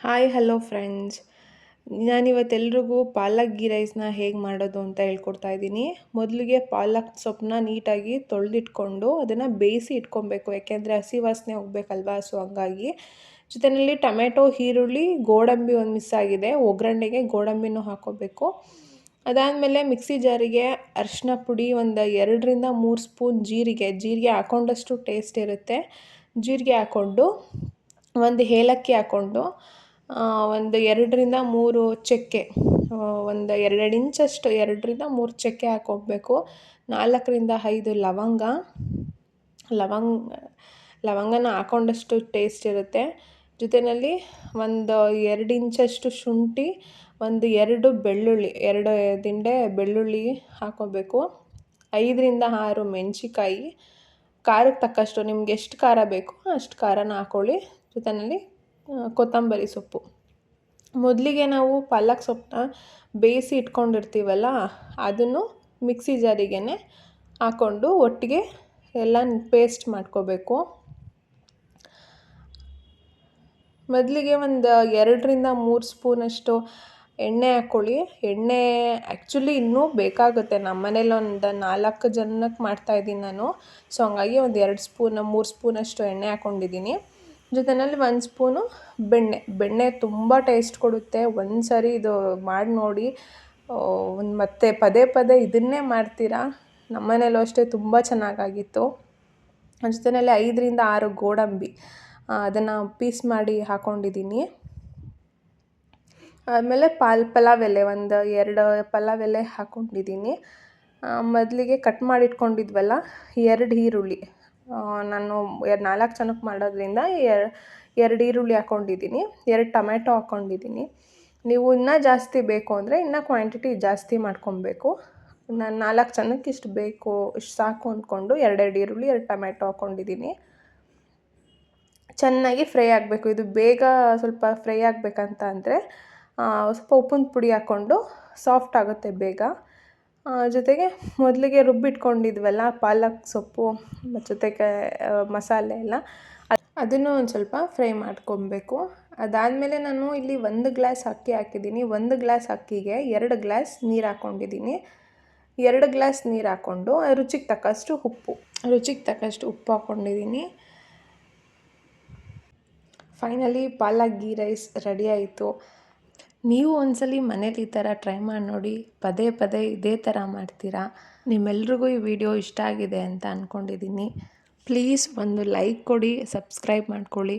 Hi hello friends. ನಾನಿವತ್ತೆಲ್ರಿಗೂ ಪಾಲಕ್ ಗೀ ರೈಸ್ನ ಹೇಗೆ ಮಾಡೋದು ಅಂತ ಹೇಳ್ಕೊಡ್ತಾ ಇದ್ದೀನಿ. ಮೊದಲಿಗೆ ಪಾಲಕ್ ಸೊಪ್ಪನ್ನ ನೀಟಾಗಿ ತೊಳೆದಿಟ್ಕೊಂಡು ಅದನ್ನು ಬೇಯಿಸಿ ಇಟ್ಕೊಬೇಕು, ಯಾಕೆಂದರೆ ಹಸಿ ವಾಸನೆ ಹೋಗ್ಬೇಕಲ್ವಾ. ಸೊ ಹಂಗಾಗಿ ಜೊತೆಯಲ್ಲಿ ಟೊಮೆಟೊ, ಈರುಳ್ಳಿ, ಗೋಡಂಬಿ ಒಂದು ಮಿಸ್ ಆಗಿದೆ, ಒಗ್ಗರಣೆಗೆ ಗೋಡಂಬಿನೂ ಹಾಕ್ಕೋಬೇಕು. ಅದಾದಮೇಲೆ ಮಿಕ್ಸಿ ಜಾರಿಗೆ ಅರಿಶಿನ ಪುಡಿ, ಒಂದು 2-3 ಸ್ಪೂನ್ ಜೀರಿಗೆ ಹಾಕ್ಕೊಂಡಷ್ಟು ಟೇಸ್ಟ್ ಇರುತ್ತೆ. ಜೀರಿಗೆ ಹಾಕ್ಕೊಂಡು ಒಂದು ಏಲಕ್ಕಿ ಹಾಕ್ಕೊಂಡು ಒಂದು 2-3 ಚಕ್ಕೆ, ಒಂದು 2 ಇಂಚಷ್ಟು 2-3 ಚಕ್ಕೆ ಹಾಕ್ಕೋಬೇಕು. 4-5 ಲವಂಗನ ಹಾಕ್ಕೊಂಡಷ್ಟು ಟೇಸ್ಟ್ ಇರುತ್ತೆ. ಜೊತೆಯಲ್ಲಿ ಒಂದು 2 ಇಂಚಷ್ಟು ಶುಂಠಿ, ಒಂದು 2 ಬೆಳ್ಳುಳ್ಳಿ, 2 ದಿಂಡೆ ಬೆಳ್ಳುಳ್ಳಿ ಹಾಕ್ಕೋಬೇಕು. 5-6 ಮೆಣಸಿಕಾಯಿ, ಖಾರಕ್ಕೆ ತಕ್ಕಷ್ಟು ನಿಮ್ಗೆ ಎಷ್ಟು ಖಾರ ಬೇಕೋ ಅಷ್ಟು ಖಾರನ ಹಾಕ್ಕೊಳ್ಳಿ. ಜೊತೆಯಲ್ಲಿ ಕೊತ್ತಂಬರಿ ಸೊಪ್ಪು. ಮೊದಲಿಗೆ ನಾವು ಪಾಲಕ್ ಸೊಪ್ಪನ್ನ ಬೇಯಿಸಿ ಇಟ್ಕೊಂಡಿರ್ತೀವಲ್ಲ, ಅದನ್ನು ಮಿಕ್ಸಿ ಜಾರಿಗೇ ಹಾಕ್ಕೊಂಡು ಒಟ್ಟಿಗೆ ಎಲ್ಲ ಪೇಸ್ಟ್ ಮಾಡ್ಕೋಬೇಕು. ಮೊದಲಿಗೆ ಒಂದು 2-3 ಸ್ಪೂನಷ್ಟು ಎಣ್ಣೆ ಹಾಕ್ಕೊಳ್ಳಿ. ಎಣ್ಣೆ ಆ್ಯಕ್ಚುಲಿ ಇನ್ನೂ ಬೇಕಾಗುತ್ತೆ. ನಮ್ಮ ಮನೇಲಿ ಒಂದು 4 ಜನಕ್ಕೆ ಮಾಡ್ತಾಯಿದ್ದೀನಿ ನಾನು. ಸೊ ಹಂಗಾಗಿ ಒಂದು 2-3 ಸ್ಪೂನಷ್ಟು ಎಣ್ಣೆ ಹಾಕ್ಕೊಂಡಿದ್ದೀನಿ. ಜೊತೆಯಲ್ಲಿ 1 ಸ್ಪೂನು ಬೆಣ್ಣೆ ತುಂಬ ಟೇಸ್ಟ್ ಕೊಡುತ್ತೆ. ಒಂದು ಸರಿ ಇದು ಮಾಡಿ ನೋಡಿ, ಮತ್ತೆ ಪದೇ ಇದನ್ನೇ ಮಾಡ್ತೀರಾ. ನಮ್ಮ ಮನೇಲೂ ಅಷ್ಟೇ ತುಂಬ ಚೆನ್ನಾಗಾಗಿತ್ತು. ಜೊತೆಯಲ್ಲಿ 5-6 ಗೋಡಂಬಿ, ಅದನ್ನು ಪೀಸ್ ಮಾಡಿ ಹಾಕ್ಕೊಂಡಿದ್ದೀನಿ. ಆಮೇಲೆ ಪಲಾವ್ ಎಲೆ, ಒಂದು 2 ಪಲಾವ್ ಎಲೆ ಹಾಕ್ಕೊಂಡಿದ್ದೀನಿ. ಮೊದಲಿಗೆ ಕಟ್ ಮಾಡಿಟ್ಕೊಂಡಿದ್ವಲ್ಲ 2 ಈರುಳ್ಳಿ, ನಾನು 4 ಜನಕ್ಕೆ ಮಾಡೋದ್ರಿಂದ 2 ಈರುಳ್ಳಿ ಹಾಕ್ಕೊಂಡಿದ್ದೀನಿ. 2 ಟೊಮೆಟೊ ಹಾಕ್ಕೊಂಡಿದ್ದೀನಿ. ನೀವು ಇನ್ನೂ ಜಾಸ್ತಿ ಬೇಕು ಅಂದರೆ ಇನ್ನೂ ಕ್ವಾಂಟಿಟಿ ಜಾಸ್ತಿ ಮಾಡ್ಕೊಬೇಕು. ನಾನು 4 ಜನಕ್ಕೆ ಇಷ್ಟು ಬೇಕು, ಇಷ್ಟು ಸಾಕು ಅಂದ್ಕೊಂಡು 2 ಈರುಳ್ಳಿ 2 ಟೊಮೆಟೊ ಹಾಕ್ಕೊಂಡಿದ್ದೀನಿ. ಚೆನ್ನಾಗಿ ಫ್ರೈ ಆಗಬೇಕು. ಇದು ಬೇಗ ಸ್ವಲ್ಪ ಫ್ರೈ ಆಗಬೇಕಂತ ಅಂದರೆ ಸ್ವಲ್ಪ ಉಪ್ಪಿನ ಪುಡಿ ಹಾಕ್ಕೊಂಡು ಸಾಫ್ಟ್ ಆಗುತ್ತೆ ಬೇಗ. ಜೊತೆಗೆ ಮೊದಲಿಗೆ ರುಬ್ಬಿಟ್ಕೊಂಡಿದ್ವಲ್ಲ ಪಾಲಕ್ ಸೊಪ್ಪು ಜೊತೆಗೆ ಮಸಾಲೆ ಎಲ್ಲ, ಅದನ್ನು ಒಂದು ಸ್ವಲ್ಪ ಫ್ರೈ ಮಾಡ್ಕೊಬೇಕು. ಅದಾದಮೇಲೆ ನಾನು ಇಲ್ಲಿ 1 ಗ್ಲಾಸ್ ಅಕ್ಕಿ ಹಾಕಿದ್ದೀನಿ. 1 ಗ್ಲಾಸ್ ಅಕ್ಕಿಗೆ 2 ಗ್ಲಾಸ್ ನೀರು ಹಾಕ್ಕೊಂಡಿದ್ದೀನಿ. 2 ಗ್ಲಾಸ್ ನೀರು ಹಾಕ್ಕೊಂಡು ರುಚಿಗೆ ತಕ್ಕಷ್ಟು ಉಪ್ಪು ಹಾಕ್ಕೊಂಡಿದ್ದೀನಿ. ಫೈನಲಿ ಪಾಲಕ್ ಗೀ ರೈಸ್ ರೆಡಿ ಆಯಿತು. ನೀವು ಒಂದ್ಸಲಿ ಮನೇಲಿ ಈ ಥರ ಟ್ರೈ ಮಾಡಿ ನೋಡಿ. ಪದೇ ಇದೇ ಥರ ಮಾಡ್ತೀರಾ. ನಿಮ್ಮೆಲ್ರಿಗೂ ಈ ವಿಡಿಯೋ ಇಷ್ಟ ಆಗಿದೆ ಅಂತ ಅಂದ್ಕೊಂಡಿದ್ದೀನಿ. ಪ್ಲೀಸ್ ಒಂದು ಲೈಕ್ ಕೊಡಿ, ಸಬ್ಸ್ಕ್ರೈಬ್ ಮಾಡ್ಕೊಳ್ಳಿ.